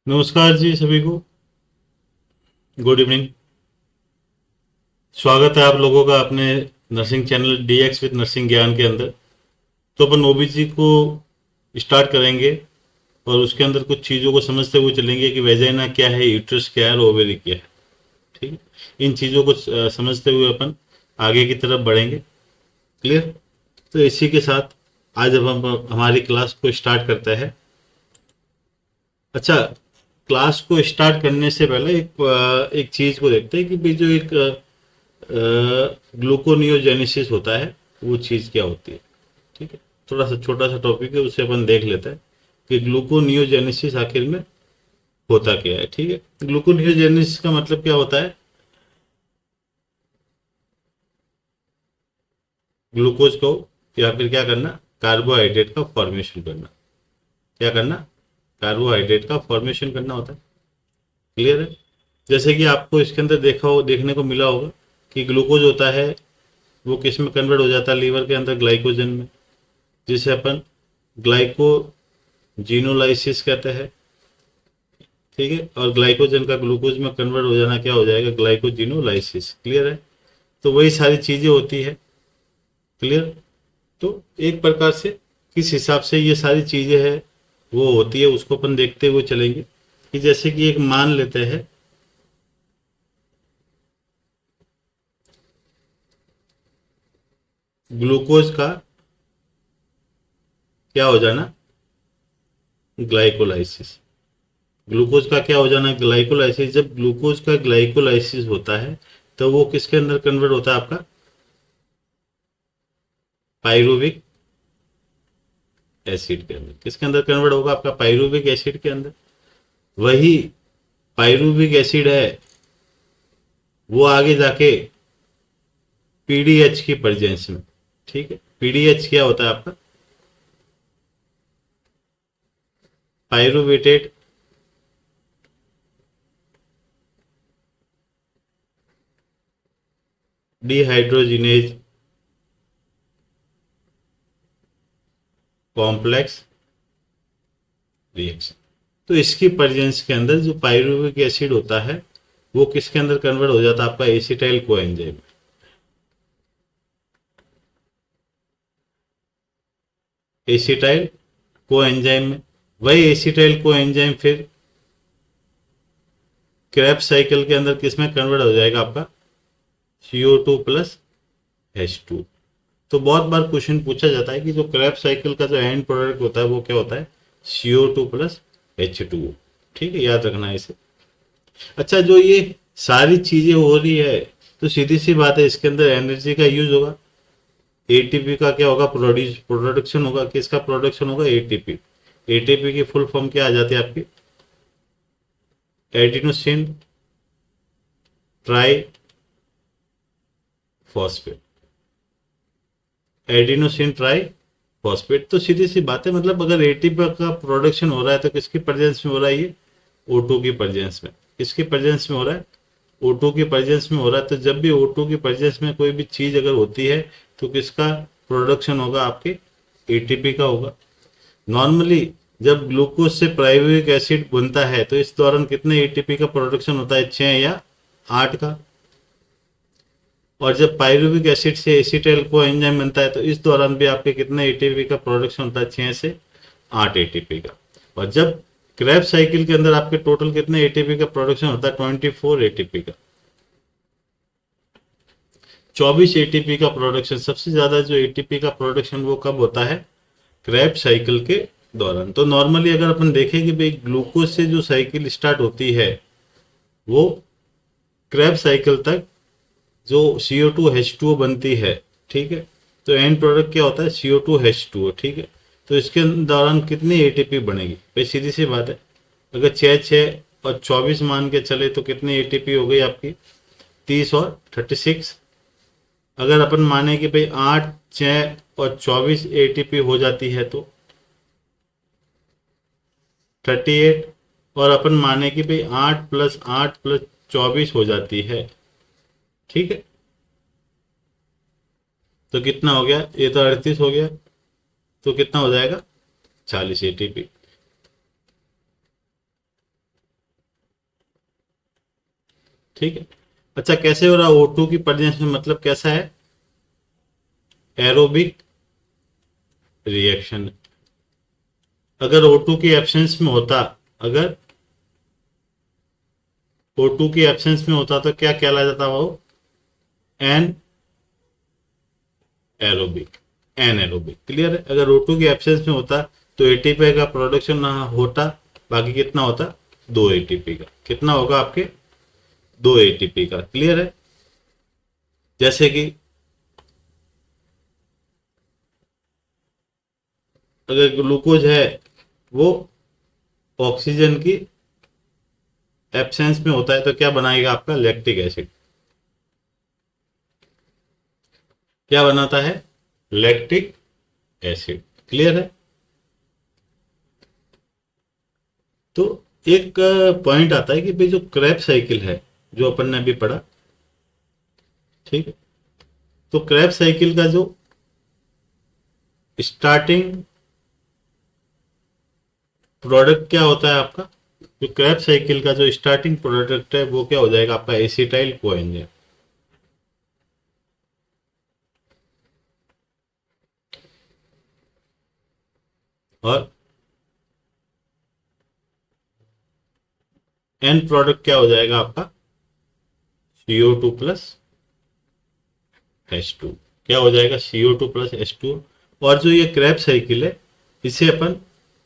नमस्कार जी सभी को। Good evening. स्वागत है आप लोगों का अपने nursing channel DX with nursing Gyan के अंदर। तो अपन ओबीजी को स्टार्ट करेंगे और उसके अंदर कुछ चीज़ों को समझते हुए चलेंगे कि वेजाइना क्या है, यूट्रस क्या है और ओवेरी क्या है। ठीक है, इन चीज़ों को समझते हुए अपन आगे की तरफ बढ़ेंगे। क्लियर। तो इसी के साथ आज अब हम हमारी क्लास को स्टार्ट करते हैं। अच्छा, क्लास को स्टार्ट करने से पहले एक चीज़ को देखते हैं कि भाई जो एक ग्लूकोनियोजेनेसिस होता है वो चीज़ क्या होती है। ठीक है, थोड़ा सा छोटा सा टॉपिक है, उसे अपन देख लेते हैं कि ग्लूकोनियोजेनेसिस आखिर में होता क्या है। ठीक है, ग्लूकोनियोजेनेसिस का मतलब क्या होता है? ग्लूकोज को या फिर क्या करना, कार्बोहाइड्रेट का फॉर्मेशन करना। क्या करना? कार्बोहाइड्रेट का फॉर्मेशन करना होता है। क्लियर है। जैसे कि आपको इसके अंदर देखने को मिला होगा कि ग्लूकोज होता है वो किस में कन्वर्ट हो जाता है, लीवर के अंदर ग्लाइकोजन में, जिसे अपन ग्लाइकोजिनोलाइसिस कहते हैं। ठीक है, और ग्लाइकोजन का ग्लूकोज में कन्वर्ट हो जाना क्या हो जाएगा, ग्लाइकोजिनोलाइसिस। क्लियर है। तो वही सारी चीजें होती है। क्लियर। तो एक प्रकार से किस हिसाब से ये सारी चीजें है वो होती है उसको अपन देखते हुए चलेंगे कि जैसे कि एक मान लेते हैं ग्लूकोज का क्या हो जाना, ग्लाइकोलाइसिस। ग्लूकोज का क्या हो जाना, ग्लाइकोलाइसिस। जब ग्लूकोज का ग्लाइकोलाइसिस होता है तो वो किसके अंदर कन्वर्ट होता है, आपका पायरुविक एसिड के अंदर। किसके अंदर कन्वर्ट होगा, आपका पायरुविक एसिड के अंदर। वही पायरुविक एसिड है वो आगे जाके पीडीएच की प्रेजेंस में। ठीक है, पीडीएच क्या होता है आपका, पायरुवेटेड डिहाइड्रोजिनेज कॉम्प्लेक्स रिएक्शन। तो इसकी प्रेजेंस के अंदर जो पायरुविक एसिड होता है वो किसके अंदर कन्वर्ट हो जाता है, आपका एसिटाइल कोएंजाइम। एसिटाइल कोएंजाइम में। वही एसिटाइल कोएंजाइम फिर क्रैब साइकिल के अंदर किसमें कन्वर्ट हो जाएगा, आपका CO2 प्लस H2। तो बहुत बार क्वेश्चन पूछा जाता है कि जो क्रैब साइकिल का जो एंड प्रोडक्ट होता है वो क्या होता है, CO2 प्लस H2O। ठीक है, याद रखना है इसे। अच्छा, जो ये सारी चीजें हो रही है तो सीधी सी बात है इसके अंदर एनर्जी का यूज होगा। एटीपी का क्या होगा, प्रोडक्शन होगा। किसका प्रोडक्शन होगा, एटीपी। एटीपी की फुल फॉर्म क्या आ जाती है आपकी, adenosine try phosphate. Adenosine try phosphate. तो सीधी सी बात है, मतलब अगर एटीपी का प्रोडक्शन हो रहा है तो किसकी प्रेजेंस में हो रहा है, ये O2 की प्रेजेंस में। किसकी प्रेजेंस में हो रहा है, O2 की प्रेजेंस में हो रहा है। तो जब भी O2 की प्रेजेंस में कोई भी चीज अगर होती है तो किसका प्रोडक्शन होगा, आपके एटीपी का होगा। नॉर्मली जब ग्लूकोज से पायरुविक एसिड बनता है तो इस दौरान कितने एटीपी का प्रोडक्शन होता है, 6 या 8 का। और जब पायरुविक एसिड से एसिटाइल को एंजाइम बनता है तो इस दौरान भी आपके कितने एटीपी का प्रोडक्शन होता है, 6 से 8 एटीपी का। और जब क्रैब साइकिल के अंदर आपके टोटल कितने एटीपी का प्रोडक्शन होता है, 24 एटीपी का। 24 एटीपी का प्रोडक्शन। सबसे ज्यादा जो एटीपी का प्रोडक्शन वो कब होता है, क्रैब साइकिल के दौरान। तो नॉर्मली अगर अपन देखें कि भाई ग्लूकोज से जो साइकिल स्टार्ट होती है वो क्रैब साइकिल तक जो CO2H2O बनती है। ठीक है, तो एंड प्रोडक्ट क्या होता है, CO2H2O। ठीक है, तो इसके दौरान कितनी एटीपी बनेगी, भाई सीधी सी बात है। अगर 6 6 और 24 मान के चले तो कितनी एटीपी हो गई आपकी, 30 और 36। अगर अपन माने कि भाई 8 6 और 24 एटीपी हो जाती है तो 38। और अपन माने कि भाई 8 + 8 + 24 हो जाती है। ठीक है, तो कितना हो गया, ये तो 38 हो गया। तो कितना हो जाएगा, 40 एटीपी। ठीक है। अच्छा, कैसे हो रहा O2 की प्रेजेंस में, मतलब कैसा है, एरोबिक रिएक्शन। अगर O2 की एब्सेंस में होता, अगर O2 की एब्सेंस में होता तो क्या कहला जाता वो, anaerobic, anaerobic. Clear है। अगर O2 की एब्सेंस में होता तो एटीपी का प्रोडक्शन ना होता, बाकी कितना होता, 2 एटीपी का। कितना होगा आपके, 2 एटीपी का। क्लियर है। जैसे कि अगर ग्लूकोज है वो ऑक्सीजन की एब्सेंस में होता है तो क्या बनाएगा आपका, लैक्टिक एसिड। क्या बनाता है, लैक्टिक एसिड। क्लियर है। तो एक पॉइंट आता है कि भाई जो क्रैब साइकिल है, जो अपन ने अभी पढ़ा, ठीक है, तो क्रैब साइकिल का जो स्टार्टिंग प्रोडक्ट क्या होता है आपका, जो क्रैब साइकिल का जो स्टार्टिंग प्रोडक्ट है वो क्या हो जाएगा आपका, एसिटाइल कोएंजाइम। और एंड प्रोडक्ट क्या हो जाएगा आपका, CO2 प्लस H2। क्या हो जाएगा, CO2 प्लस H2। और जो ये क्रैब साइकिल है इसे अपन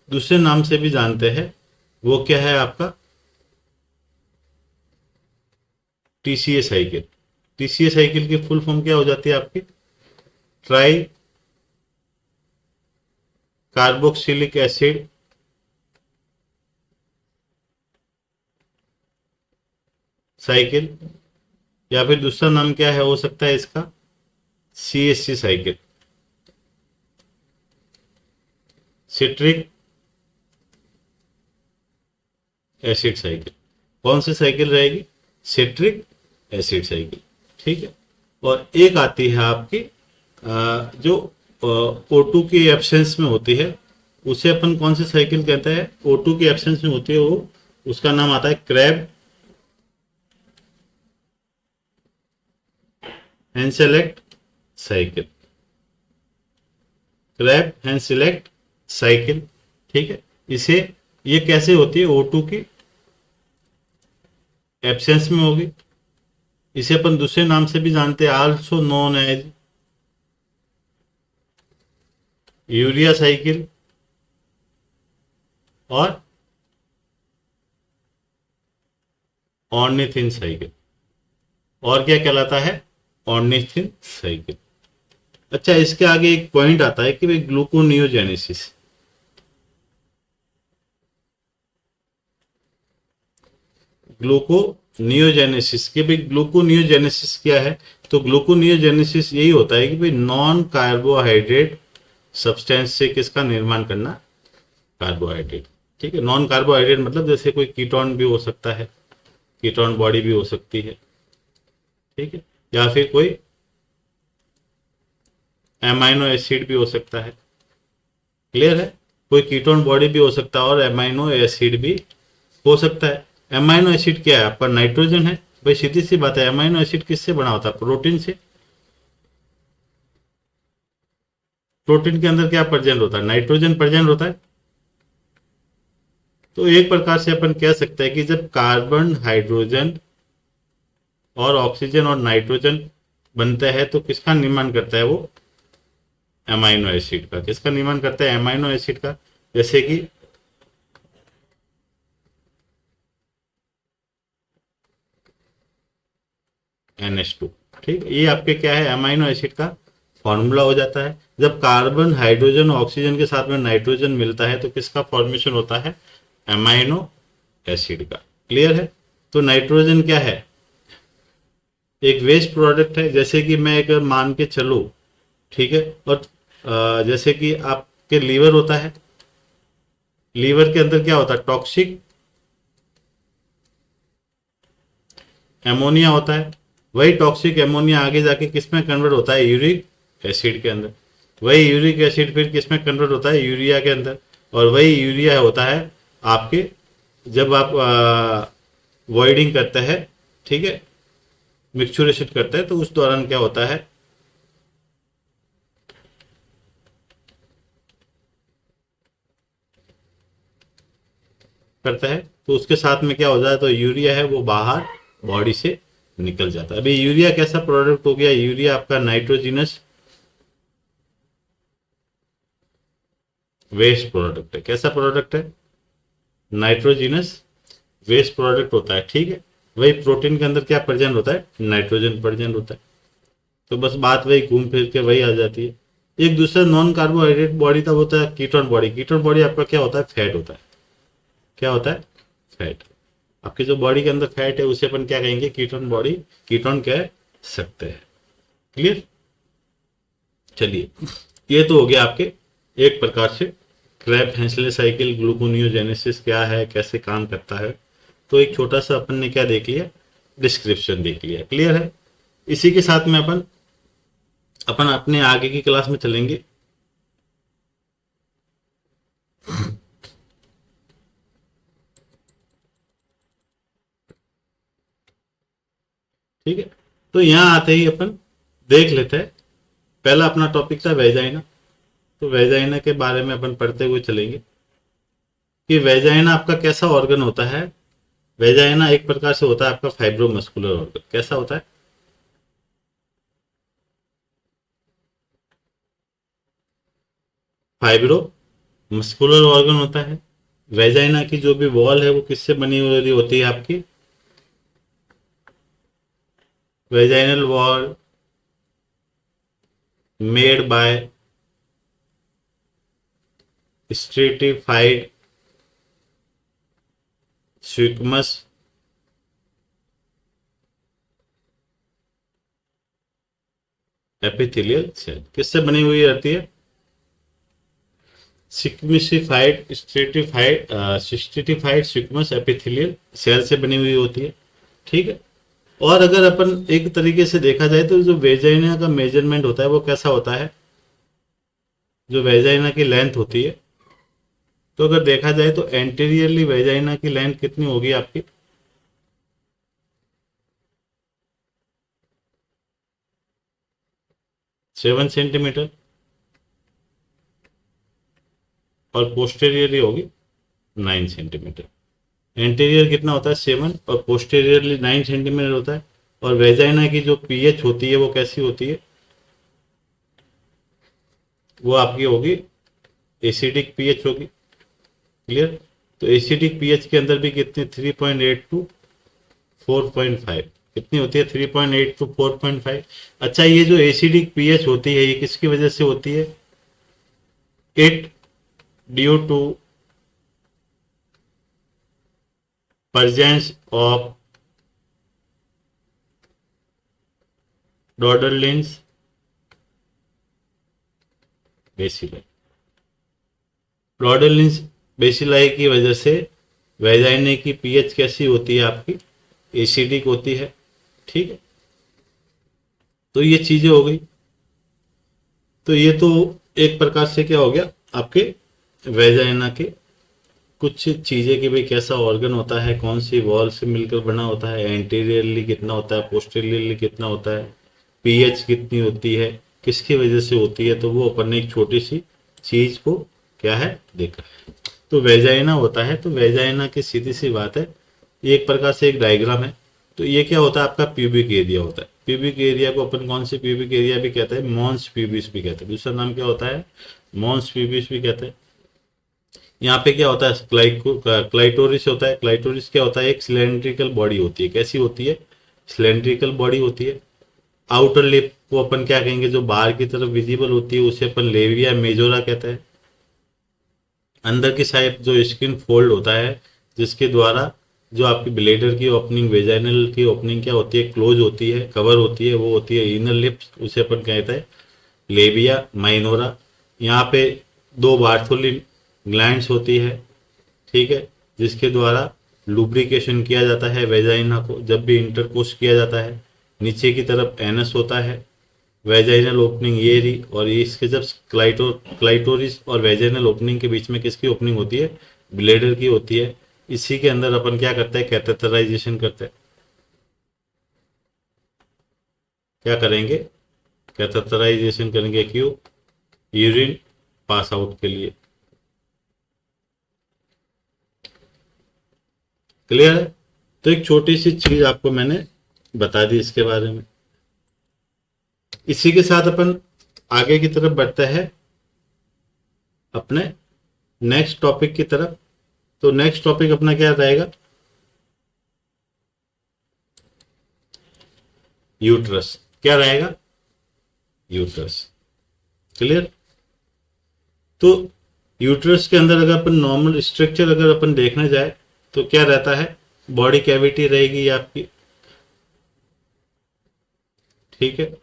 दूसरे नाम से भी जानते हैं, वो क्या है आपका, TCA साइकिल। TCA साइकिल की फुल फॉर्म क्या हो जाती है आपकी, ट्राई कार्बोक्सिलिक एसिड साइकिल, या फिर दूसरा नाम क्या है हो सकता है इसका, CSC cycle, citric acid cycle. कौन सी साइकिल रहेगी, सिट्रिक एसिड साइकिल। ठीक है। और एक आती है आपकी जो O2 की एब्सेंस में होती है, उसे अपन कौन सी साइकिल कहते हैं, O2 की एब्सेंस में होती है वो, उसका नाम आता है क्रैब हैंसेलेक्ट साइकिल। क्रैब हैंसेलेक्ट साइकिल। ठीक है। इसे, ये कैसे होती है, O2 की एब्सेंस में होगी। इसे अपन दूसरे नाम से भी जानते हैं, also known as urea cycle और ऑर्निथिन साइकिल। और क्या कहलाता है, ऑर्निथिन साइकिल। अच्छा, इसके आगे एक पॉइंट आता है कि भाई ग्लूकोनियोजेनेसिस। ग्लूकोनियोजेनेसिस के भाई, ग्लूकोनियोजेनेसिस क्या है, तो ग्लूकोनियोजेनेसिस यही होता है कि भाई नॉन कार्बोहाइड्रेट सब्सटेंस से किसका निर्माण करना, कार्बोहाइड्रेट। ठीक है। नॉन कार्बोहाइड्रेट मतलब जैसे कोई कीटोन भी हो सकता है, कीटोन बॉडी भी हो सकती है। ठीक है। या फिर कोई एमाइनो एसिड भी हो सकता है। क्लियर है। कोई कीटोन बॉडी भी हो सकता है और एमाइनो एसिड भी हो सकता है। एमाइनो एसिड क्या है आपका, नाइट्रोजन है। भाई सीधी सी बात है, एमाइनो एसिड किससे बना होता है, प्रोटीन से। प्रोटीन के अंदर क्या प्रेजेंट होता है, नाइट्रोजन प्रेजेंट होता है। तो एक प्रकार से अपन कह सकते हैं कि जब कार्बन, हाइड्रोजन और ऑक्सीजन और नाइट्रोजन बनते हैं तो किसका निर्माण करता है वो, एमाइनो एसिड का। किसका निर्माण करता है, एमाइनो एसिड का। जैसे कि NH2। ठीक, ये आपके क्या है, अमाइनो एसिड का फॉर्मूला हो जाता है। जब कार्बन, हाइड्रोजन और ऑक्सीजन के साथ में नाइट्रोजन मिलता है तो किसका फॉर्मेशन होता है, अमाइनो एसिड का। क्लियर है। तो नाइट्रोजन क्या है, एक वेस्ट प्रोडक्ट है। जैसे कि मैं अगर मान के चलूं, ठीक है, और जैसे कि आपके लीवर होता है, लीवर के अंदर क्या होता है, टॉक्सिक एमोनिया होता है। वही टॉक्सिक एमोनिया आगे जाके किस में कन्वर्ट होता है, यूरिक एसिड के अंदर। वही यूरिक एसिड फिर किस में कन्वर्ट होता है, यूरिया के अंदर। और वही यूरिया होता है आपके, जब आप वॉइडिंग करते हैं, ठीक है, मिक्सचुरेशन करता है, तो उस दौरान क्या होता है, करता है, तो उसके साथ में क्या हो जाता है, तो यूरिया है वो बाहर बॉडी से निकल जाता है। अभी यूरिया कैसा प्रोडक्ट हो गया, यूरिया आपका नाइट्रोजिनस वेस्ट प्रोडक्ट है। कैसा प्रोडक्ट है, नाइट्रोजिनस वेस्ट प्रोडक्ट होता है, ठीक है। वही प्रोटीन के अंदर क्या प्रेजेंट होता है, नाइट्रोजन प्रेजेंट होता है। तो बस बात वही घूम फिर के वही आ जाती है। एक दूसरा नॉन कार्बोहाइड्रेट बॉडी तब होता है कीटोन बॉडी। कीटोन बॉडी आपका क्या होता है, फैट होता है। क्या होता है, फैट। आपके जो बॉडी के अंदर फैट है उसे अपन क्या कहेंगे, कीटोन बॉडी, कीटोन कह सकते हैं। क्लियर। चलिए, ये तो हो गया आपके एक प्रकार से क्रैब हेंसले साइकिल, ग्लूकोनियोजेनेसिस क्या है, कैसे काम करता है। तो एक छोटा सा अपन ने क्या देख लिया, डिस्क्रिप्शन देख लिया। क्लियर है। इसी के साथ में अपन अपन अपने आगे की क्लास में चलेंगे। ठीक है, तो यहाँ आते ही अपन देख लेते हैं। पहला अपना टॉपिक था वेजाइना। तो वेजाइना के बारे में अपन पढ़ते हुए चलेंगे कि वेजाइना आपका कैसा ऑर्गन होता है। वेजाइना एक प्रकार से होता है आपका फाइब्रोमस्कुलर ऑर्गन। कैसा होता है, फाइब्रो मस्कुलर ऑर्गन होता है। वेजाइना की जो भी वॉल है वो किससे बनी हुई होती है आपकी, vaginal wall made by stratified squamous epithelial cell. किससे बनी हुई रहती है, सिक्मिसिफाइड स्ट्रेटिफाइड स्क्विमस एपिथेलियल सेल से बनी हुई होती है। ठीक है। और अगर अपन एक तरीके से देखा जाए तो जो वेजाइना का मेजरमेंट होता है वो कैसा होता है, जो वेजाइना की लेंथ होती है, तो अगर देखा जाए तो एंटीरियरली वेजाइना की लेंथ कितनी होगी आपकी, 7 सेंटीमीटर, और पोस्टेरियरली होगी 9 सेंटीमीटर। एंटीरियर कितना होता है, 7, और पोस्टेरियरली 9 सेंटीमीटर होता है। और वेजाइना की जो पीएच होती है वो कैसी होती है, वो आपकी होगी एसिडिक पीएच होगी। क्लियर। तो एसिडिक पीएच के अंदर भी कितनी, 3.8 टू 4.5 कितनी होती है, 3.8 टू 4.5। अच्छा, ये जो एसिडिक पीएच होती है ये किसकी वजह से होती है, it due to presence of Doderlein's bacilli. Doderlein's bacilli की वजह से वेजाइना की पीएच कैसी होती है आपकी, एसिडिक होती है। ठीक है। तो ये चीजें हो गई। तो ये तो एक प्रकार से क्या हो गया आपके वेजाइना के कुछ चीजें कि भाई कैसा ऑर्गन होता है, कौन सी वॉल से मिलकर बना होता है, एंटीरियरली कितना होता है, पोस्टीरियरली कितना होता है, पीएच कितनी होती है, किसकी वजह से होती है। तो वो अपन ने एक छोटी सी चीज को क्या है देखा है। तो वेजाइना होता है, तो वेजाइना की सीधी सी बात है, ये एक प्रकार से एक डायग्राम है। तो ये क्या होता है, आपका प्यूबिक एरिया होता है। प्यूबिक एरिया को अपन कौन सी प्यूबिक एरिया भी कहते हैं, मॉन्स प्यूबिस भी कहते हैं। दूसरा नाम क्या होता है, मॉन्स प्यूबिस भी कहते हैं। यहाँ पे क्या होता है, क्लाइटोरिस होता है। क्लाइटोरिस क्या होता है, एक सिलेंड्रिकल बॉडी होती है। कैसी होती है, सिलेंड्रिकल बॉडी होती है। आउटर लिप को अपन क्या कहेंगे, जो बाहर की तरफ विजिबल होती है उसे अपन लेविया मेजोरा कहते हैं। अंदर की साइड जो स्किन फोल्ड होता है, जिसके द्वारा जो आपकी ब्लेडर की ओपनिंग, वेजाइनल की ओपनिंग क्या होती है, क्लोज होती है, कवर होती है, वो होती है इनर लिप्स, उसे अपन कहते हैं लेबिया माइनोरा। यहाँ पे 2 बार्थोलिन ग्लैंड्स होती है। ठीक है। जिसके द्वारा लुब्रिकेशन किया जाता है वेजाइना को जब भी इंटरकोर्स किया जाता है। नीचे की तरफ एनस होता है, वेजाइनल ओपनिंग ये रही, और ये इसके जब क्लाइटोरिस और वेजाइनल ओपनिंग के बीच में किसकी ओपनिंग होती है, ब्लेडर की होती है। इसी के अंदर अपन क्या करते हैं, कैथेटराइजेशन करते हैं। क्या करेंगे, कैथेटराइजेशन करेंगे, क्यों, यूरिन पास आउट के लिए। क्लियर है। तो एक छोटी सी चीज आपको मैंने बता दी इसके बारे में। इसी के साथ अपन आगे की तरफ बढ़ते हैं अपने नेक्स्ट टॉपिक की तरफ। तो नेक्स्ट टॉपिक अपना क्या रहेगा, यूट्रस। क्या रहेगा, यूट्रस। क्लियर। तो यूट्रस के अंदर अगर अपन नॉर्मल स्ट्रक्चर अगर अपन देखने जाए तो क्या रहता है, बॉडी कैविटी रहेगी आपकी, ठीक है,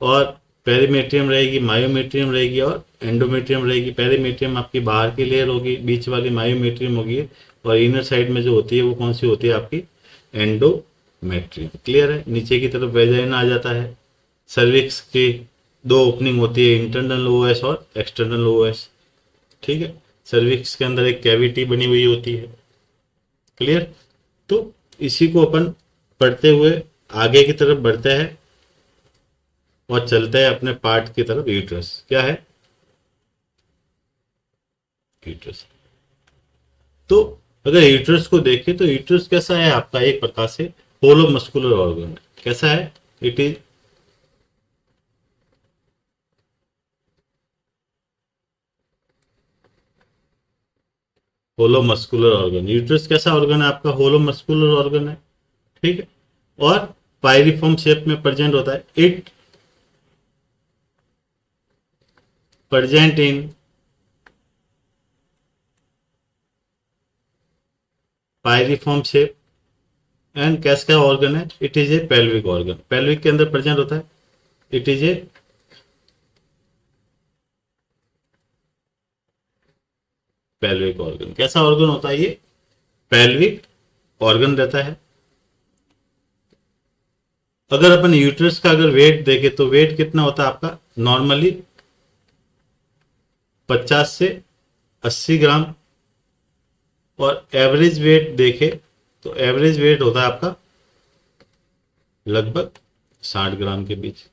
और पेरीमेट्रियम रहेगी, मायोमेट्रियम रहेगी और एंडोमेट्रियम रहेगी। पेरीमेट्रियम आपकी बाहर की लेयर होगी, बीच वाली मायोमेट्रियम होगी, और इनर साइड में जो होती है वो कौन सी होती है आपकी, एंडोमेट्रियम। क्लियर है। नीचे की तरफ वेजाइना आ जाता है। सर्विक्स की दो ओपनिंग होती है, इंटरनल ओएस और एक्सटर्नल ओएस, ठीक है। सर्विक्स के अंदर एक कैविटी बनी हुई होती है। क्लियर। तो इसी को अपन पढ़ते हुए आगे की तरफ बढ़ते हैं और चलते हैं अपने पार्ट की तरफ। यूट्रस क्या है, यूट्रस। तो अगर यूट्रस को देखें तो यूट्रस कैसा है आपका, एक प्रकार से होलो मस्कुलर ऑर्गन है। कैसा है, it is hollow muscular organ. Uterus कैसा ऑर्गन है आपका, होलो मस्कुलर ऑर्गन है, ठीक है, और पायरिफॉर्म शेप में प्रेजेंट होता है। It present in pyriform shape and कैसा ऑर्गन है, it is a pelvic organ. Pelvic के अंदर प्रेजेंट होता है। It is a pelvic organ. कैसा ऑर्गन होता है ये, पेल्विक ऑर्गन रहता है। अगर अपन यूट्रस का अगर वेट देखें तो वेट कितना होता है आपका, नॉर्मली 50 से 80 ग्राम, और एवरेज वेट देखें तो एवरेज वेट होता है आपका लगभग 60 ग्राम के बीच,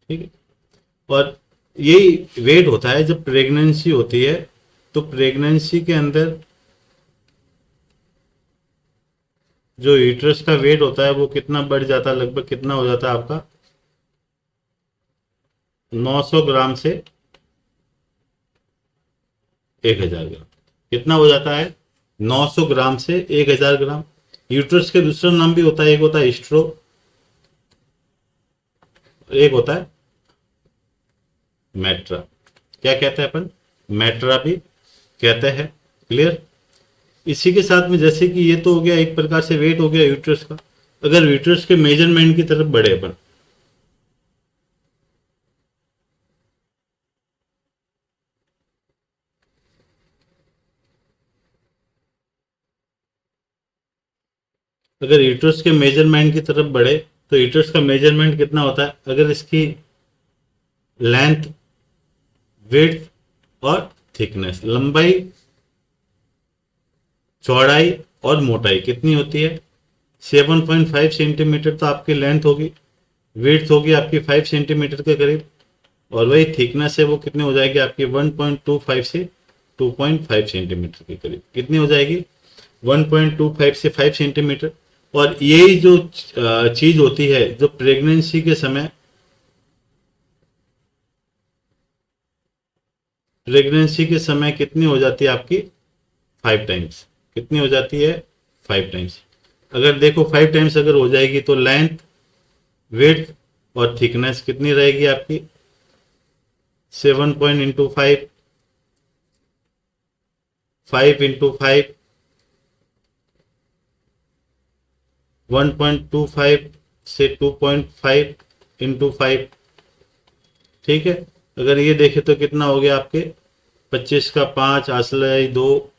ठीक है। और यही वेट होता है जब प्रेगनेंसी होती है, तो प्रेगनेंसी के अंदर जो यूट्रस का वेट होता है वो कितना बढ़ जाता है, लगभग कितना हो जाता है आपका 900 ग्राम से 1000 ग्राम। कितना हो जाता है, 900 ग्राम से 1000 ग्राम। यूट्रस के दूसरा नाम भी होता है, एक होता है स्ट्रो, एक होता है मेट्रा। क्या कहते हैं अपन, मेट्रा भी कहते हैं। क्लियर। इसी के साथ में जैसे कि ये तो हो गया एक प्रकार से वेट हो गया यूट्रस का। अगर यूट्रस के मेजरमेंट की तरफ बढ़े अपन, अगर यूट्रस के मेजरमेंट की तरफ बढ़े तो यूट्रस का मेजरमेंट कितना होता है, अगर इसकी लेंथ, विड्थ और थिकनेस, लंबाई, चौड़ाई और मोटाई कितनी होती है, 7.5 सेंटीमीटर तो आपकी लेंथ होगी, विड्थ होगी आपकी 5 सेंटीमीटर के करीब, और वही थिकनेस है वो कितनी हो जाएगी आपकी 1.25 से 2.5 सेंटीमीटर के करीब। कितनी हो जाएगी, 1.25 से 5 सेंटीमीटर। और यही जो चीज होती है जो प्रेगनेंसी के समय, प्रेगनेंसी के समय कितनी हो जाती है आपकी 5 टाइम्स। कितनी हो जाती है, 5 टाइम्स। अगर देखो 5 टाइम्स अगर हो जाएगी तो लेंथ, विड्थ और थिकनेस कितनी रहेगी आपकी, 7 पॉइंट इंटू 5, 5 इंटू 5, 1.25 से 2.5 इंटू 5, ठीक है। अगर ये देखे तो कितना हो गया आपके 25 का 5, आसलाई 2,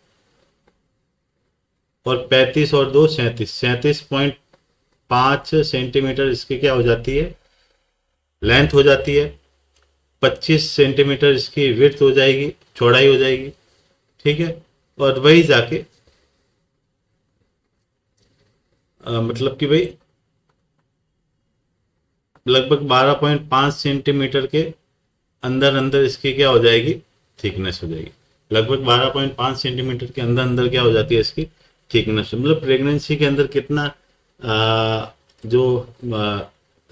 और 35 और 2 37, 37.5 सेंटीमीटर इसकी क्या हो जाती है, लेंथ हो जाती है। 25 सेंटीमीटर इसकी विड्थ हो जाएगी, चौड़ाई हो जाएगी, ठीक है। और वही जाके मतलब कि भाई लगभग 12.5 सेंटीमीटर के अंदर अंदर इसकी क्या हो जाएगी, थिकनेस हो जाएगी। लगभग 12.5 सेंटीमीटर के अंदर अंदर क्या हो जाती है इसकी थिकनेस। मतलब प्रेगनेंसी के अंदर कितना जो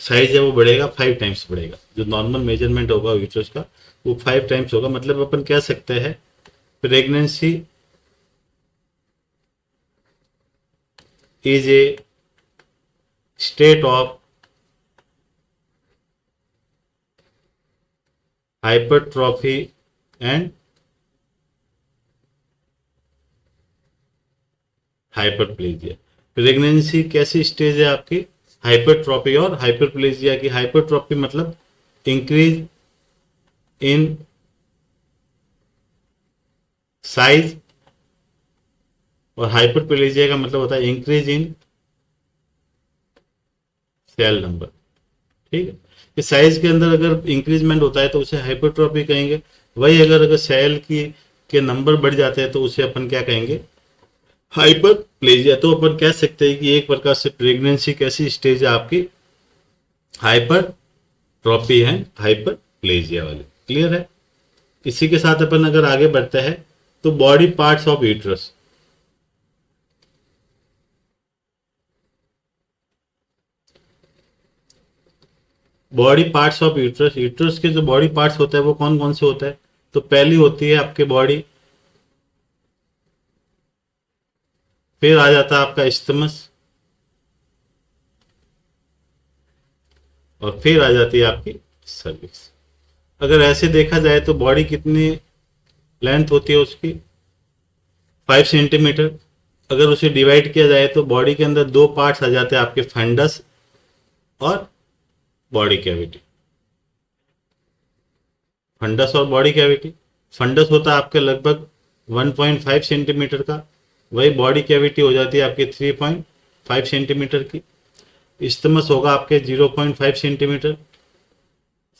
साइज है वो बढ़ेगा, 5 टाइम्स बढ़ेगा। जो नॉर्मल मेजरमेंट होगा यूट्रस का वो 5 टाइम्स होगा। मतलब अपन कह सकते हैं pregnancy is a state of hypertrophy and hyperplasia. Pregnancy कैसी स्टेज है आपकी, हाइपरट्रॉफी और हाइपरप्लेजिया की। हाइपरट्रॉफी मतलब इंक्रीज इन साइज और हाइपरप्लेजिया का मतलब होता है इंक्रीज इन सेल नंबर। ठीक है, कि साइज के अंदर अगर इंक्रीजमेंट होता है तो उसे हाइपरट्रॉफी कहेंगे। वही अगर सेल की के नंबर बढ़ जाते हैं तो उसे अपन क्या कहेंगे, हाइपरप्लेजिया। तो अपन कह सकते हैं कि एक प्रकार से प्रेगनेंसी कैसी स्टेज है आपकी, हाइपरट्रॉफी है, हाइपरप्लेजिया वाली। क्लियर है। इसी के साथ अपन अगर आगे बढ़ते हैं तो body parts of uterus. Body parts of uterus, uterus के जो बॉडी पार्ट्स होते हैं वो कौन कौन से होते हैं। तो पहली होती है आपके बॉडी, फिर आ जाता है आपका स्टमस, और फिर आ जाती है आपकी सर्विक्स। अगर ऐसे देखा जाए तो बॉडी कितनी लेंथ होती है उसकी, 5 सेंटीमीटर। अगर उसे डिवाइड किया जाए तो बॉडी के अंदर दो पार्ट्स आ जाते हैं आपके, फंडस और बॉडी कैविटी। फंडस और बॉडी कैविटी, फंडस होता है आपके लगभग 1.5 सेंटीमीटर का, वही बॉडी कैविटी हो जाती है आपकी 3.5 सेंटीमीटर की। स्टमस होगा आपके 0.5 सेंटीमीटर,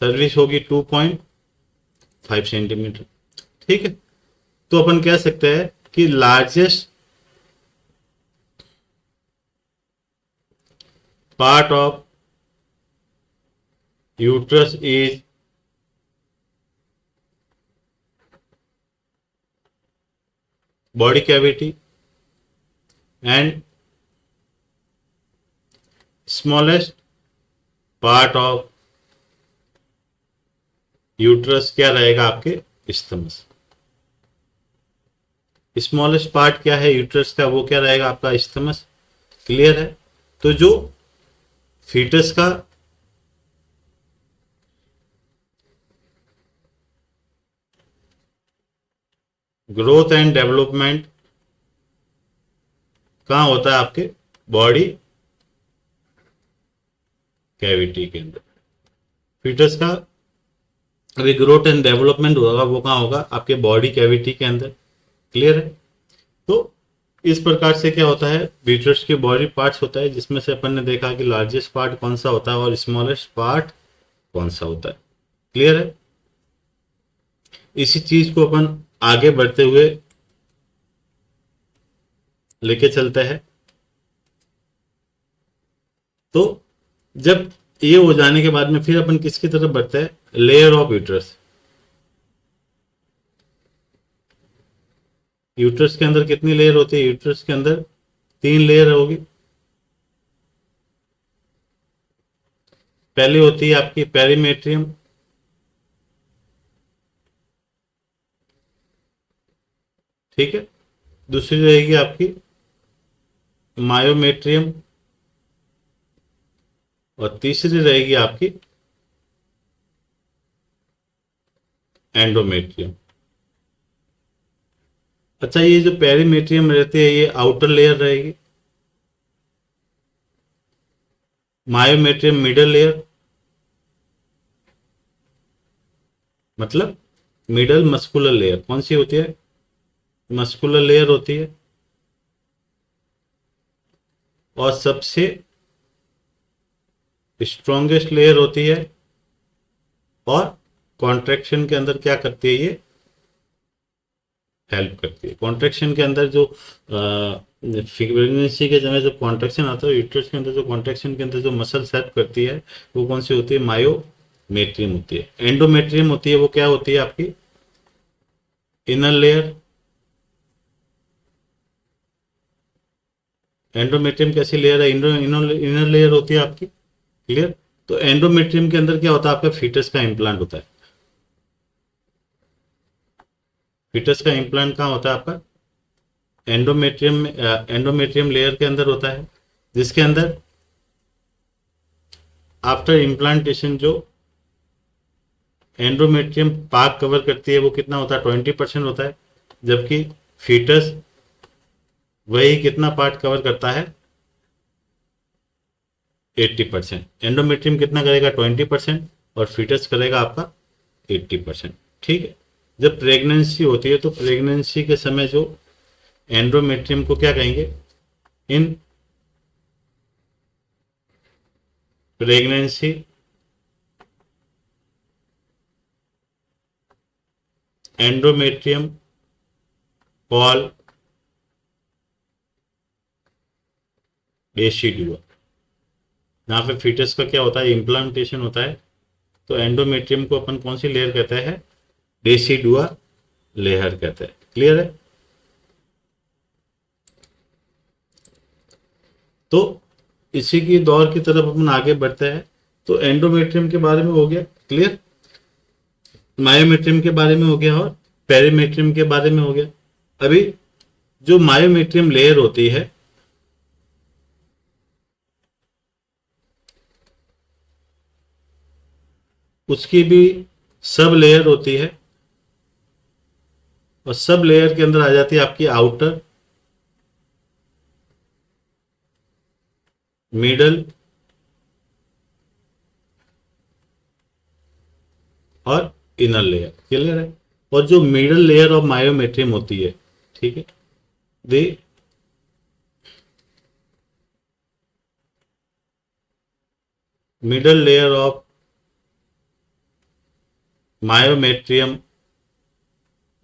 सर्विस होगी 2.5 सेंटीमीटर। ठीक है, तो अपन कह सकते हैं कि largest part of uterus is body cavity and smallest part of uterus क्या रहेगा आपके स्टमस। स्मॉलेस्ट पार्ट क्या है यूट्रस का, वो क्या रहेगा आपका स्टमस। क्लियर है। तो जो फीटस का ग्रोथ एंड डेवलपमेंट कहाँ होता है, आपके बॉडी कैविटी के अंदर। फीटस का अभी ग्रोथ एंड डेवलपमेंट होगा वो कहाँ होगा, आपके बॉडी कैविटी के अंदर। क्लियर है। तो इस प्रकार से क्या होता है, फीटस के बॉडी पार्ट्स होता है, जिसमें से अपन ने देखा कि लार्जेस्ट पार्ट कौन सा होता है और स्मॉलेस्ट पार्ट कौन सा होता है। क्लियर है। इसी चीज को अपन आगे बढ़ते हुए लेके चलते हैं। तो जब ये हो जाने के बाद में फिर अपन किसकी तरफ बढ़ते हैं, लेयर ऑफ यूट्रस। यूट्रस के अंदर कितनी लेयर होती है, यूट्रस के अंदर 3 लेयर होगी। पहली होती है आपकी पेरीमेट्रियम, ठीक है। दूसरी रहेगी आपकी मायोमेट्रियम, और तीसरी रहेगी आपकी एंडोमेट्रियम। अच्छा, ये जो पेरीमेट्रियम रहती है ये आउटर लेयर रहेगी, मायोमेट्रियम मिडल लेयर, मतलब मिडल मस्कुलर लेयर कौन सी होती है, मस्कुलर लेयर होती है। और सबसे स्ट्रॉन्गेस्ट लेयर होती है, और कॉन्ट्रैक्शन के अंदर क्या करती है, ये हेल्प करती है। कॉन्ट्रेक्शन के अंदर जो प्रेगनेंसी के समय जब कॉन्ट्रेक्शन आता है यूट्रस के अंदर, जो कॉन्ट्रेक्शन के अंदर जो मसल हेल्प करती है वो कौन सी होती है? मायोमेट्रियम होती है। एंडोमेट्रियम होती है वो क्या होती है आपकी? Inner layer. एंडोमेट्रियम कैसी लेयर है? इनर लेयर होती है आपकी। क्लियर? तो एंडोमेट्रियम के अंदर क्या होता है? आपका फीटस का इम्प्लांट होता है। फीटस का इम्प्लांट कहाँ होता है आपका? एंडोमेट्रियम में, एंडोमेट्रियम लेयर के अंदर होता है, जिसके अंदर आफ्टर इम्प्लांटेशन जो एंडोमेट्रियम पार्ट कवर करती है वो कितना होता है? 20% होता है। जबकि फीटस वही कितना पार्ट कवर करता है? 80%। एंडोमेट्रियम कितना करेगा? 20%। और फीटस करेगा आपका 80%। ठीक है। जब प्रेगनेंसी होती है तो प्रेगनेंसी के समय जो एंडोमेट्रियम को क्या कहेंगे? In pregnancy endometrium call decidua. यहाँ पे फीटस का क्या होता है? इम्प्लांटेशन होता है। तो एंडोमेट्रियम को अपन कौन सी लेयर कहते हैं? डेसिडुआ लेयर कहते हैं। क्लियर है? तो इसी की दौर की तरफ अपन आगे बढ़ते हैं। तो एंडोमेट्रियम के बारे में हो गया क्लियर, मायोमेट्रियम के बारे में हो गया, और पेरीमेट्रियम के बारे में हो गया। अभी जो मायोमेट्रियम लेयर होती है उसकी भी सब लेयर होती है, और सब लेयर के अंदर आ जाती है आपकी आउटर, मिडल और इनर लेयर। क्लियर है? और जो मिडल लेयर ऑफ मायोमेट्रियम होती है, ठीक है, the middle layer of myometrium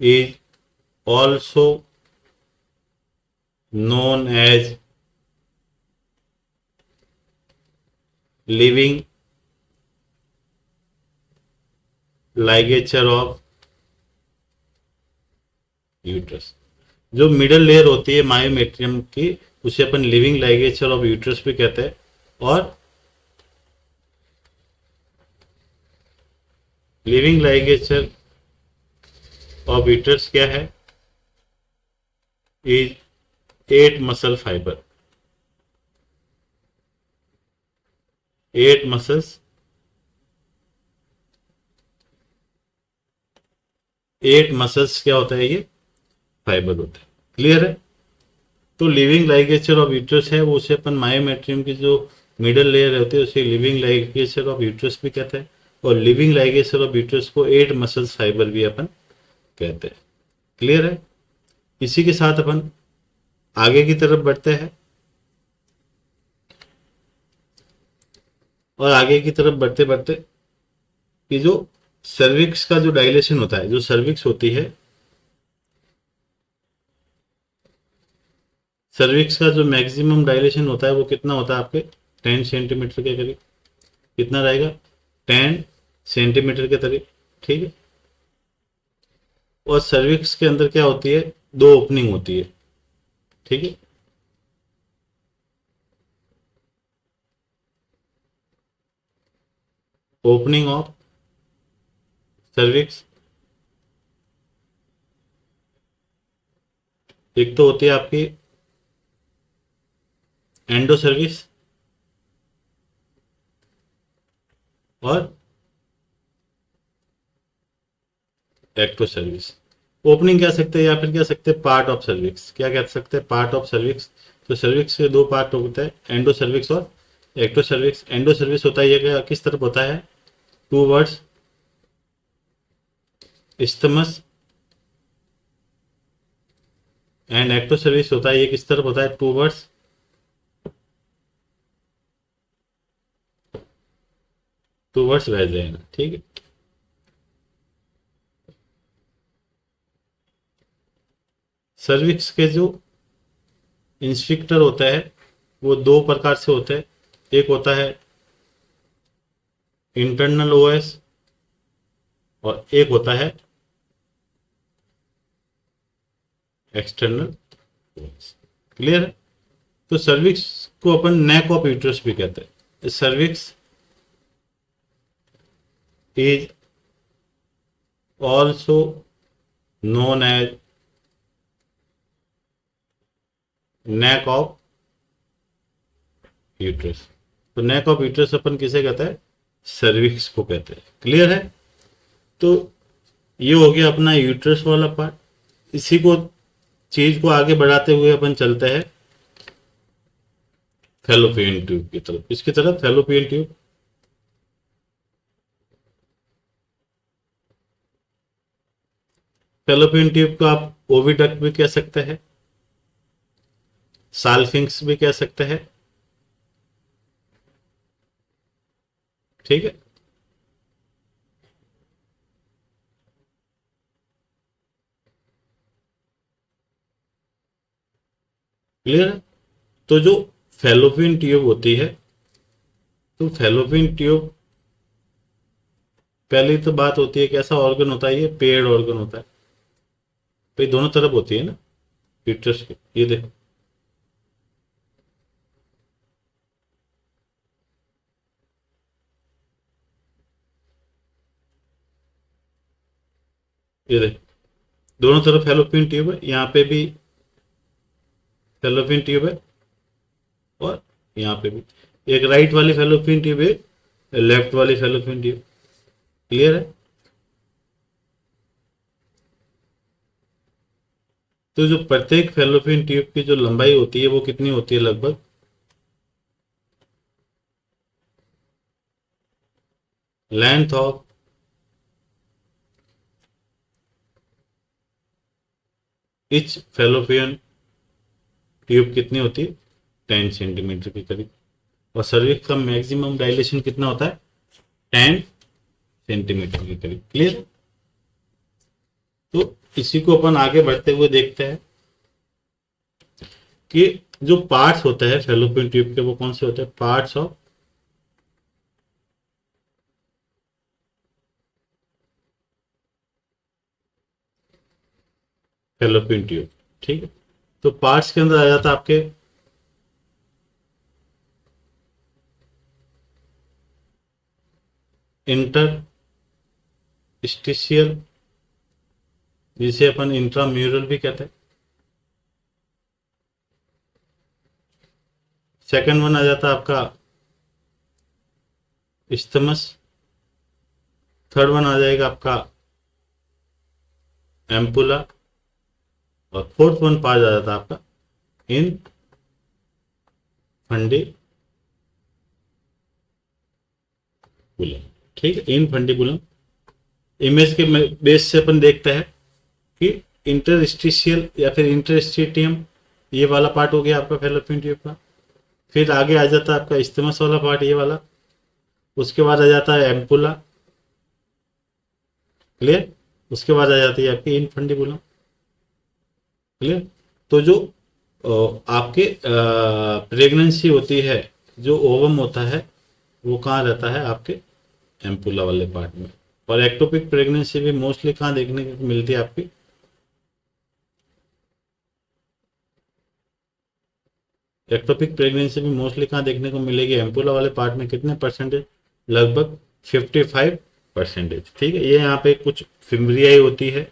is also known as living ligature of uterus. जो मिडल लेयर होती है मायोमेट्रियम की उसे अपन लिविंग लाइगेचर ऑफ यूट्रस भी कहते हैं। और लिविंग लाइगेचर ऑफ यूट्रस क्या है? Is 8 muscle fibre, 8 muscles, 8 muscles क्या होता है? ये फाइबर होता है। क्लियर है? तो लिविंग लाइगेचर ऑफ यूट्रस है वो, उसे अपन मायोमेट्रियम की जो मिडल लेयर होती है उसे लिविंग लाइगेचर ऑफ यूट्रस भी कहते हैं। और लिविंग लाइगेचर ऑफ यूट्रस को 8 मसल्स फाइबर भी अपन कहते हैं। क्लियर है? इसी के साथ अपन आगे की तरफ बढ़ते हैं, और आगे की तरफ बढ़ते बढ़ते कि जो सर्विक्स का जो डायलेशन होता है, जो सर्विक्स होती है, सर्विक्स का जो मैक्सिमम डायलेशन होता है वो कितना होता है आपके? 10 सेंटीमीटर के करीब। कितना रहेगा? 10 सेंटीमीटर के करीब। ठीक है? और सर्विक्स के अंदर क्या होती है? 2 ओपनिंग होती है। ठीक है? ओपनिंग ऑफ सर्विक्स एक तो होती है आपकी एंडो सर्विस, और एक्टो सर्विस। ओपनिंग कह सकते हैं या फिर कह सकते हैं पार्ट ऑफ सर्विक्स। क्या कह सकते हैं? Part of cervix. तो सर्विक्स के 2 पार्ट होते हैं, एंडो सर्विक्स और एक्टो सर्विक्स। एंडो सर्विस होता है ये किस तरफ होता है? Towards isthmus. And ectocervix होता है ये किस तरफ होता है? Towards vagina. ठीक है? सर्विक्स के जो इंस्ट्रक्टर होता है वो दो प्रकार से होता है। एक होता है इंटरनल ओएस और एक होता है एक्सटर्नल ओएस। क्लियर है? तो सर्विक्स को अपन नेक ऑफ यूट्रस भी कहते हैं। Cervix is also known as neck of uterus. तो नेक ऑफ यूट्रस अपन किसे कहते हैं? सर्विक्स को कहते हैं। क्लियर है? तो ये हो गया अपना यूट्रस वाला पार्ट। इसी को चीज को आगे बढ़ाते हुए अपन चलते हैं फैलोपियन ट्यूब की तरफ। इसकी तरफ फैलोपियन ट्यूब। फैलोपियन ट्यूब को आप ओविडक्ट भी कह सकते हैं, साल्फिंक्स भी कह सकते हैं। ठीक है? क्लियर है? तो जो फैलोपियन ट्यूब होती है, तो फैलोपियन ट्यूब पहली तो बात होती है कैसा ऑर्गन होता है? ये पेड ऑर्गन होता है। तो ये दोनों तरफ होती है ना यूट्रस के। ये देखो, ये देखो, दोनों तरफ फैलोपियन ट्यूब है। यहाँ पे भी फैलोपियन ट्यूब है और यहाँ पे भी। एक राइट वाली फैलोपियन ट्यूब है, लेफ्ट वाली फैलोपियन ट्यूब। क्लियर है? तो जो प्रत्येक फैलोपियन ट्यूब की जो लंबाई होती है वो कितनी होती है? लगभग length of each fallopian tube कितनी होती है? 10 सेंटीमीटर के करीब। और सर्विक्स का मैक्सिमम डायलेशन कितना होता है? 10 सेंटीमीटर के करीब। क्लियर? तो इसी को अपन आगे बढ़ते हुए देखते हैं कि जो पार्ट्स होते हैं फैलोपियन ट्यूब के वो कौन से होते हैं? Parts of fallopian tube. ठीक है? तो पार्ट्स के अंदर आ जाता है आपके इंटरस्टिशियल, जिसे अपन इंट्राम्यूरल भी कहते हैं। सेकंड वन आ जाता है आपका इस्थमस। थर्ड वन आ जाएगा आपका एम्पुला। और फोर्थ वन पार्ट आ जाता है आपका इन फंडिबुलम। ठीक है? इन फंडिबुलम। इमेज के बेस से अपन देखते हैं कि इंटरस्टिशियल या फिर इंटरस्टिटियम, ये वाला पार्ट हो गया आपका फैलोपियन ट्यूब का। फिर आगे आ जाता है आपका इस्थमस वाला पार्ट, ये वाला। उसके बाद आ जाता है एम्पुला। क्लियर? उसके बाद आ जाती है आपकी इनफंडिबुलम। क्लियर? तो जो आपके प्रेगनेंसी होती है, जो ओवम होता है वो कहाँ रहता है? आपके एम्पुला वाले पार्ट में। और एक्टोपिक प्रेगनेंसी भी मोस्टली कहाँ देखने को मिलती है आपकी? एक्टोपिक प्रेगनेंसी भी मोस्टली कहाँ देखने को मिलेगी? एम्पुला वाले पार्ट में। कितने परसेंटेज? लगभग 55%। ठीक है? ये यहाँ पे कुछ फिम्ब्रियाई होती है।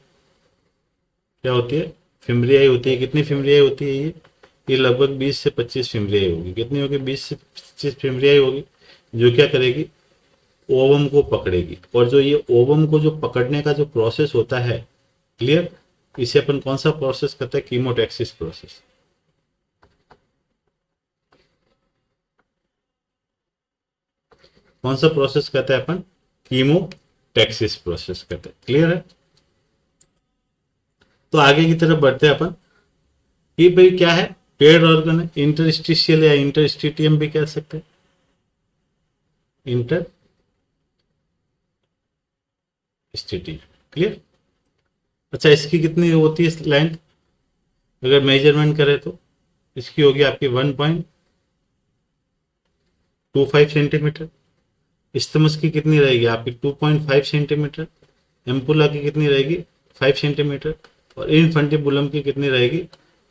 क्या होती है? फिम्ब्रियाई होती है। कितनी फिम्ब्रियाई होती है? ये लगभग 20 से 25 फिम्ब्रियाई होगी। कितनी होगी? 20 से 25 फिम्ब्रियाई होगी, जो क्या करेगी? ओवम को पकड़ेगी। और जो ये ओवम को जो पकड़ने का जो प्रोसेस होता है, क्लियर, इसे अपन कौन सा प्रोसेस कहते हैं? Chemotaxis process. कौन सा प्रोसेस कहते हैं अपन? कीमोटैक्सिस प्रोसेस कहते हैं। क्लियर है? तो आगे की तरफ बढ़ते हैं अपन। ये भाई क्या है? पेड ऑर्गन है। इंटरस्टिशियल या इंटरस्टिटियम भी कह सकते हैं। इंटरस्टिटियम। क्लियर? अच्छा, इसकी कितनी होती है लेंथ? अगर मेजरमेंट करें तो इसकी होगी आपकी 1.25 सेंटीमीटर। इस्टमस की कितनी रहेगी आपकी 2.5 सेंटीमीटर। एम्पुला की कितनी रहेगी 5 सेंटीमीटर। और इनफंटिबुलम की कितनी रहेगी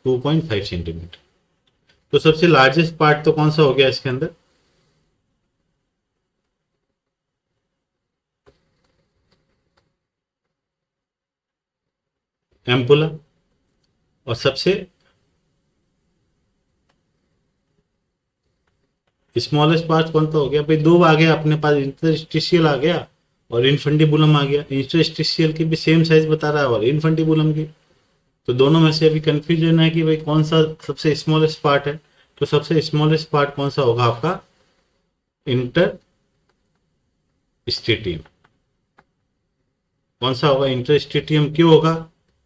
2.5 सेंटीमीटर। तो सबसे लार्जेस्ट पार्ट तो कौन सा हो गया इसके अंदर, एम्पुला। और सबसे स्मॉलेस्ट पार्ट कौन सा हो गया भाई, दो आ गया अपने पास, इंटरस्टिशियल आ गया और इनफंटिबुलम आ गया। इंटरस्टिशियल की भी सेम साइज बता रहा है और इनफंटिबुलम की, तो दोनों में से अभी कंफ्यूजन है कि भाई कौन सा सबसे स्मॉलेस्ट पार्ट है। तो सबसे स्मॉलेस्ट पार्ट कौन सा होगा आपका, इंटरस्टिटियम। कौन सा होगा, इंटरस्टिटियम। क्यों होगा,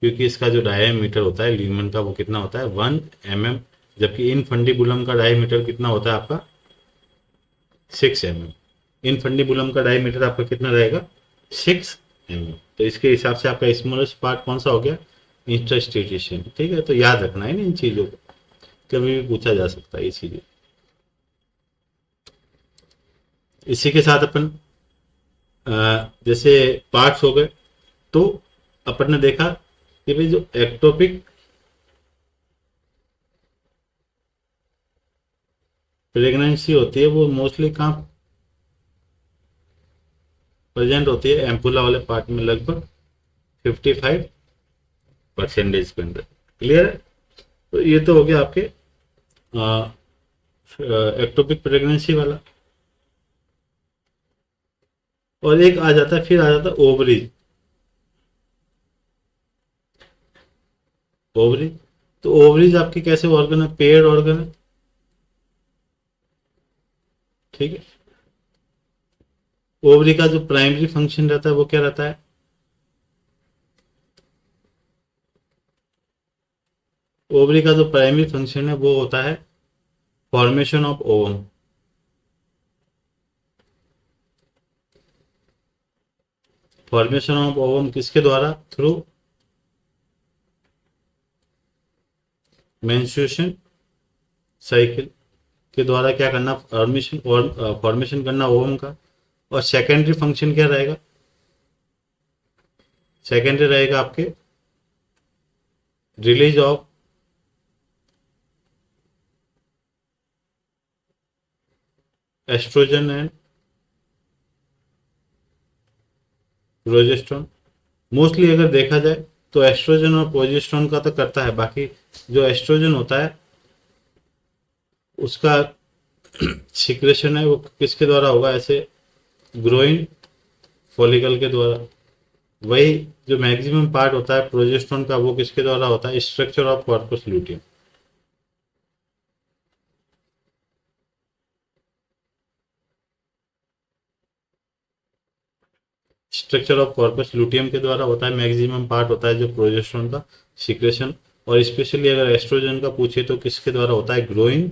क्योंकि इसका जो डायमीटर होता है ल्यूमेन का वो कितना होता है 1 mm, जबकि इनफंडिबुलम का डायमीटर कितना होता है आपका 6 mm। इनफंडिबुलम का डायमीटर आपका कितना रहेगा 6 mm। तो इसके हिसाब से आपका स्मॉलेस्ट पार्ट कौन सा हो गया, इंटरस्टिटियम। ठीक है, तो याद रखना है ना इन चीजों को, कभी भी पूछा जा सकता है ये चीजें। इसी के साथ अपन जैसे पार्ट्स हो गए, तो अपन ने देखा कि भाई जो एक्टोपिक प्रेगनेंसी होती है वो मोस्टली कहाँ प्रेजेंट होती है, एम्पुला वाले पार्ट में लगभग 55% के अंदर। क्लियर है, तो ये तो हो गया आपके एक्टोपिक प्रेगनेंसी वाला। और एक आ जाता है, फिर आ जाता है ओवरीज। ओवरीज, तो ओवरीज आपके कैसे ऑर्गन है, पेयर्ड ऑर्गन है। ठीक है, ओवरी का जो प्राइमरी फंक्शन रहता है वो क्या रहता है, ओवरी का जो प्राइमरी फंक्शन है वो होता है formation of ovum. Formation of ovum किसके द्वारा, थ्रू मेंस्ट्रुएशन साइकिल के द्वारा क्या करना, फॉर्मेशन और फॉर्मेशन करना ओवम का। और सेकेंडरी फंक्शन क्या रहेगा, सेकेंडरी रहेगा आपके release of oestrogen and progesterone. Mostly अगर देखा जाए तो एस्ट्रोजन और प्रोजेस्टेरोन का तो करता है, बाकी जो एस्ट्रोजन होता है उसका सिक्रेशन है वो किसके द्वारा होगा, ऐसे ग्रोइंग फॉलिकल के द्वारा। वही जो मैक्सिमम पार्ट होता है प्रोजेस्टेरोन का वो किसके द्वारा होता है, structure of corpus luteum. Structure of corpus luteum के द्वारा होता है, मैक्सिमम पार्ट होता है जो प्रोजेस्टेरोन का सिक्रेशन। और स्पेशली अगर एस्ट्रोजन का पूछे तो किसके द्वारा होता है, ग्रोइंग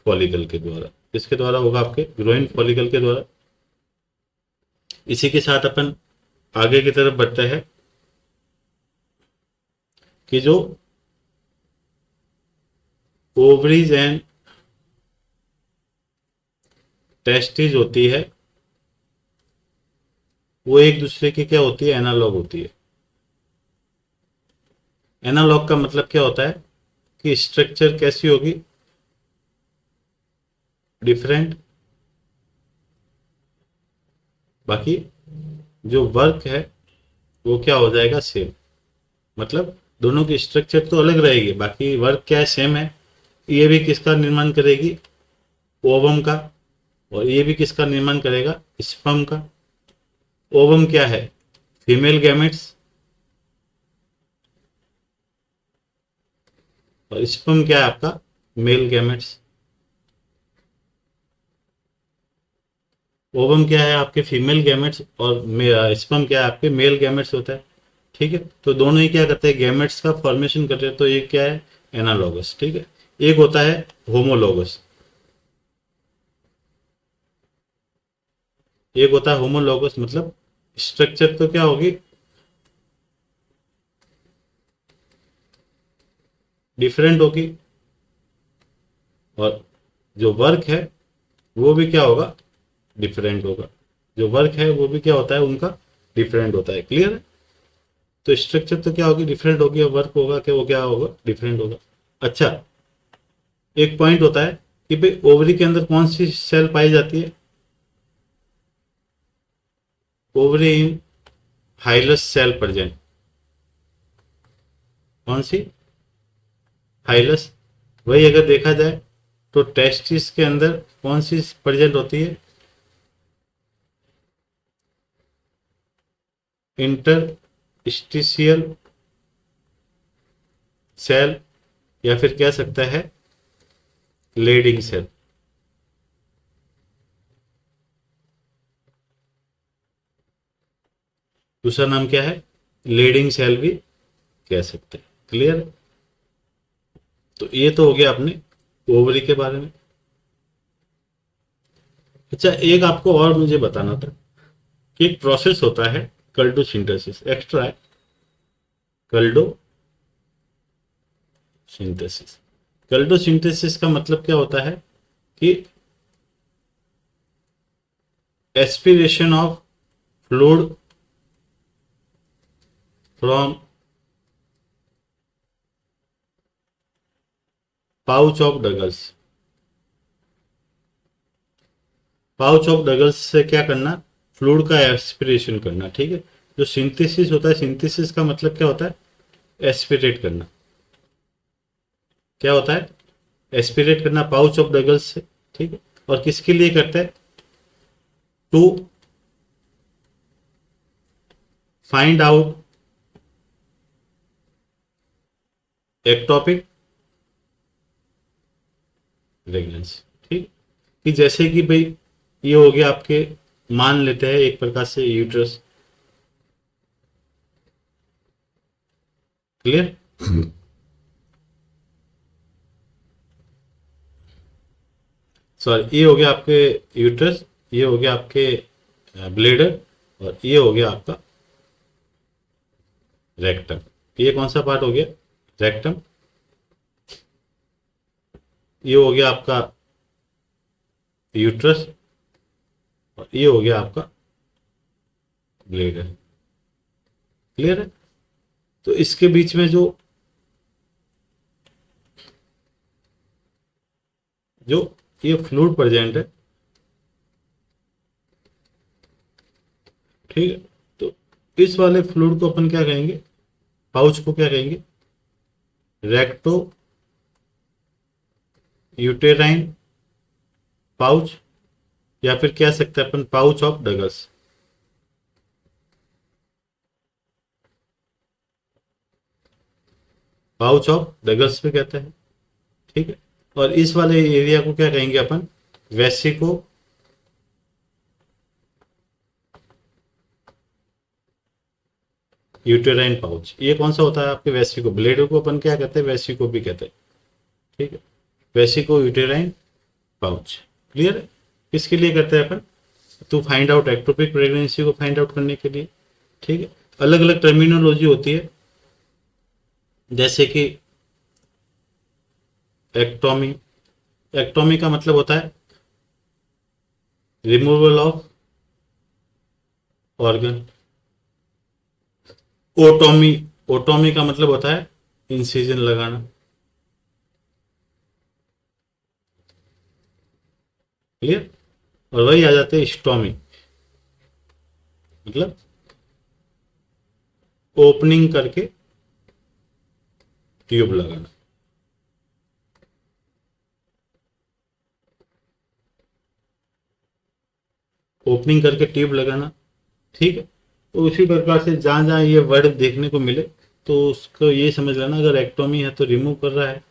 फॉलिकल के द्वारा। किसके द्वारा होगा, आपके ग्रोइंग फॉलिकल के द्वारा। इसी के साथ अपन आगे की तरफ बढ़ते हैं कि जो ओवरीज एंड टेस्टिस होती है वो एक दूसरे की क्या होती है, एनालॉग होती है। एनालॉग का मतलब क्या होता है कि स्ट्रक्चर कैसी होगी, डिफरेंट, बाकी जो वर्क है वो क्या हो जाएगा, सेम। मतलब दोनों की स्ट्रक्चर तो अलग रहेगी, बाकी वर्क क्या है, सेम है। ये भी किसका निर्माण करेगी, ओवम का। और ये भी किसका निर्माण करेगा, स्पर्म का। ओवम क्या है, फीमेल गैमेट्स, और स्पर्म क्या है आपका, मेल गैमेट्स। ओवम क्या है आपके फीमेल गैमेट्स और स्पर्म क्या है आपके मेल गैमेट्स होता है। ठीक है, तो दोनों ही क्या करते हैं, गैमेट्स का फॉर्मेशन करते हैं। तो ये क्या है, एनालॉगस। ठीक है, एक होता है होमोलॉगस, एक होता है होमोलॉगस। मतलब स्ट्रक्चर तो क्या होगी, डिफरेंट होगी, और जो वर्क है वो भी क्या होगा, डिफरेंट होगा। जो वर्क है वो भी क्या होता है, उनका डिफरेंट होता है। क्लियर है? तो स्ट्रक्चर तो क्या होगी, डिफरेंट होगी, और वर्क होगा क्या, वो क्या होगा, डिफरेंट होगा। अच्छा, एक पॉइंट होता है कि भाई ओवरी के अंदर कौन सी सेल पाई जाती है, ओवरी इन हाइलस सेल प्रेजेंट। कौन सी, हाइलस। वही अगर देखा जाए तो टेस्टिस के अंदर कौन सी प्रेजेंट होती है, इंटरस्टिशियल सेल, या फिर कह सकता है लेडिंग सेल। दूसरा नाम क्या है, लीडिंग सेल भी कह सकते हैं। क्लियर? तो ये तो हो गया अपने ओवरी के बारे में। अच्छा, एक आपको और मुझे बताना था कि एक प्रोसेस होता है कल्डो सिंथेसिस, एक्स्ट्रा है कल्डो सिंथेसिस। कल्डो सिंथेसिस का मतलब क्या होता है कि aspiration of fluid from pouch of Douglas. Pouch of Douglas से क्या करना, फ्लूइड का एस्पिरेशन करना। ठीक है? जो सिंथेसिस होता है, सिंथेसिस का मतलब क्या होता है, एस्पिरेट करना। क्या होता है, एस्पिरेट करना पाउच ऑफ डगल्स से। ठीक है? और किसके लिए करते हैं, to find out ectopic pregnancy. ठीक, कि जैसे कि भाई ये हो गया आपके, मान लेते हैं एक प्रकार से यूट्रस। क्लियर? सॉरी, ये हो गया आपके यूट्रस, ये हो गया आपके ब्लेडर, और ये हो गया आपका रेक्टम। ये कौन सा पार्ट हो गया, रेक्टम। ये हो गया आपका यूट्रस, और ये हो गया आपका ब्लेडर। क्लियर है? तो इसके बीच में जो जो ये फ्लूइड प्रेजेंट है, ठीक है, तो इस वाले फ्लूइड को अपन क्या कहेंगे, पाउच को क्या कहेंगे, रेक्टो यूटेराइन पाउच, या फिर कह सकते हैं अपन pouch of Douglas. Pouch of Douglas भी कहते हैं। ठीक है? और इस वाले एरिया को क्या कहेंगे अपन, वेसिको यूटेराइन पाउच। ये कौन सा होता है आपके, वेसिको। ब्लेडर को अपन क्या कहते हैं, वेसिको भी कहते हैं। ठीक है? Vesico uterine pouch. क्लियर है? किसके लिए करते हैं अपन, to find out ectopic pregnancy को फाइंड आउट करने के लिए। ठीक है? अलग अलग टर्मिनोलॉजी होती है, जैसे कि एक्टोमी। एक्टोमी का मतलब होता है रिमूवल ऑफ ऑर्गन। ओटोमी, ओटोमी का मतलब होता है इंसिजन लगाना। क्लियर? और वही आ जाते हैं स्टोमी, मतलब ओपनिंग करके ट्यूब लगाना। ओपनिंग करके ट्यूब लगाना। ठीक है? तो उसी प्रकार से जहां जहां ये वर्ड देखने को मिले तो उसको ये समझ लेना, अगर एक्टोमी है तो रिमूव कर रहा है,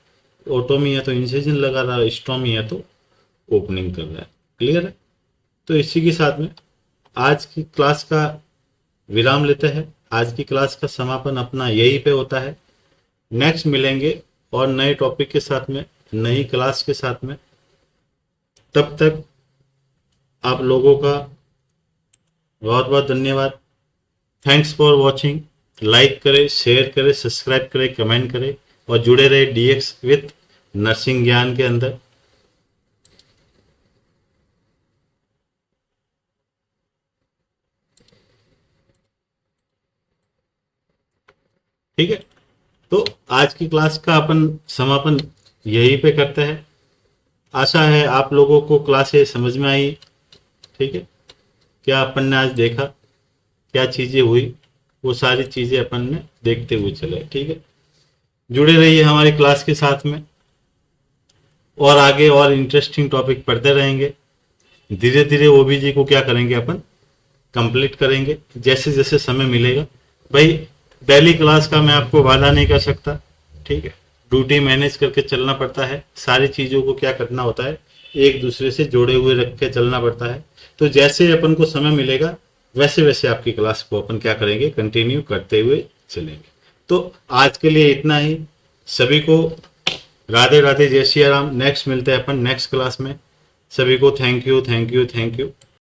ओटोमी है तो इंसिजन लगा रहा है, स्टोमी है तो ओपनिंग कर रहा है। क्लियर है? तो इसी के साथ में आज की क्लास का विराम लेते हैं। आज की क्लास का समापन अपना यहीं पे होता है। नेक्स्ट मिलेंगे और नए टॉपिक के साथ में, नई क्लास के साथ में। तब तक आप लोगों का बहुत बहुत धन्यवाद। Thanks for watching. लाइक करें, शेयर करें, सब्सक्राइब करें, कमेंट करें। और जुड़े रहे डीएक्स विथ नर्सिंग ज्ञान के अंदर। ठीक है, तो आज की क्लास का अपन समापन यहीं पे करते हैं। आशा है आप लोगों को क्लास ये समझ में आई। ठीक है, क्या अपन ने आज देखा, क्या चीज़ें हुई, वो सारी चीज़ें अपन ने देखते हुए चले। ठीक है, जुड़े रहिए हमारी क्लास के साथ में, और आगे और इंटरेस्टिंग टॉपिक पढ़ते रहेंगे। धीरे धीरे ओबीजी को क्या करेंगे अपन, कंप्लीट करेंगे जैसे जैसे समय मिलेगा। भाई डेली क्लास का मैं आपको वादा नहीं कर सकता। ठीक है, ड्यूटी मैनेज करके चलना पड़ता है। सारी चीज़ों को क्या करना होता है, एक दूसरे से जोड़े हुए रख के चलना पड़ता है। तो जैसे अपन को समय मिलेगा वैसे वैसे आपकी क्लास को अपन क्या करेंगे, कंटिन्यू करते हुए चलेंगे। तो आज के लिए इतना ही। सभी को राधे राधे, जय श्री राम। नेक्स्ट मिलते हैं अपन नेक्स्ट क्लास में। सभी को thank you, thank you, thank you.